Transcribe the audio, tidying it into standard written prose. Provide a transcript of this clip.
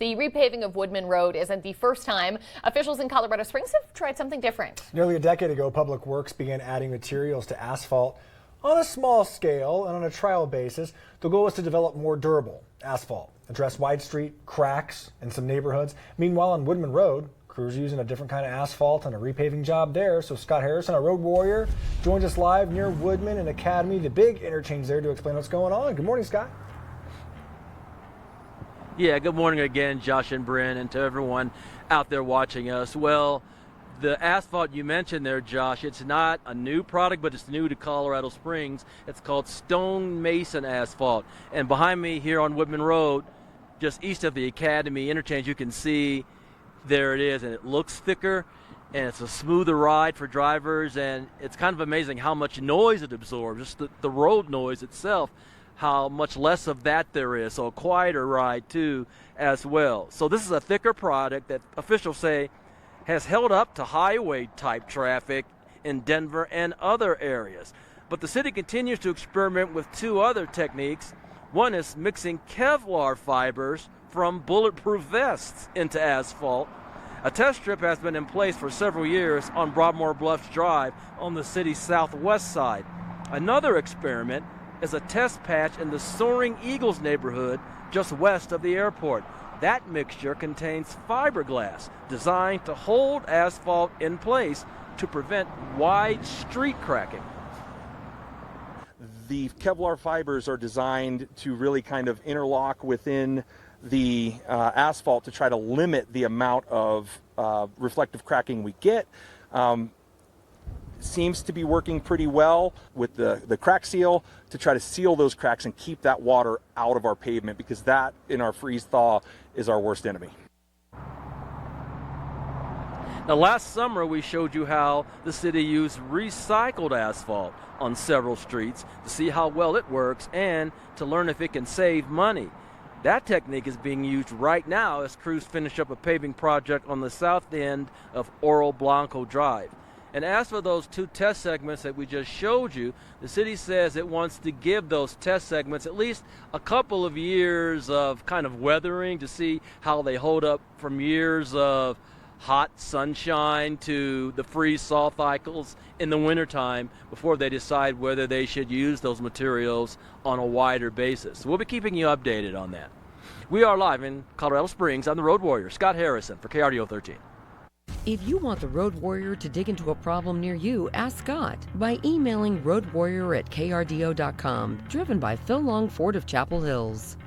The repaving of Woodman Road isn't the first time officials in Colorado Springs have tried something different. Nearly a decade ago, Public Works began adding materials to asphalt on a small scale and on a trial basis. The goal is to develop more durable asphalt, address wide street cracks in some neighborhoods. Meanwhile, on Woodman Road, crews are using a different kind of asphalt on a repaving job there. So Scott Harrison, a road warrior, joins us live near Woodman and Academy, the big interchange there, to explain what's going on. Good morning, Scott. Yeah, good morning again, Josh and Bryn, and to everyone out there watching us. Well, the asphalt you mentioned there, Josh, it's not a new product, but it's new to Colorado Springs. It's called Stone Mason asphalt. And behind me here on Woodman Road, just east of the Academy interchange, you can see there it is, and it looks thicker, and it's a smoother ride for drivers, and it's kind of amazing how much noise it absorbs, just the road noise itself, how much less of that there is, so a quieter ride too as well. So this is a thicker product that officials say has held up to highway type traffic in Denver and other areas. But the city continues to experiment with two other techniques. One is mixing Kevlar fibers from bulletproof vests into asphalt. A test strip has been in place for several years on Broadmoor Bluffs Drive on the city's southwest side. Another experiment is a test patch in the Soaring Eagles neighborhood just west of the airport. That mixture contains fiberglass designed to hold asphalt in place to prevent wide street cracking. The Kevlar fibers are designed to really kind of interlock within the asphalt to try to limit the amount of reflective cracking we get. Seems to be working pretty well with the crack seal to try to seal those cracks and keep that water out of our pavement, because that in our freeze thaw is our worst enemy. Now, last summer we showed you how the city used recycled asphalt on several streets to see how well it works and to learn if it can save money. That technique is being used right now as crews finish up a paving project on the south end of Oro Blanco Drive. And as for those two test segments that we just showed you, the city says it wants to give those test segments at least a couple of years of kind of weathering to see how they hold up from years of hot sunshine to the freeze-thaw cycles in the wintertime before they decide whether they should use those materials on a wider basis. We'll be keeping you updated on that. We are live in Colorado Springs. I'm the Road Warrior, Scott Harrison, for KRDO 13. If you want the Road Warrior to dig into a problem near you, ask Scott by emailing roadwarrior@krdo.com. Driven by Phil Long Ford of Chapel Hills.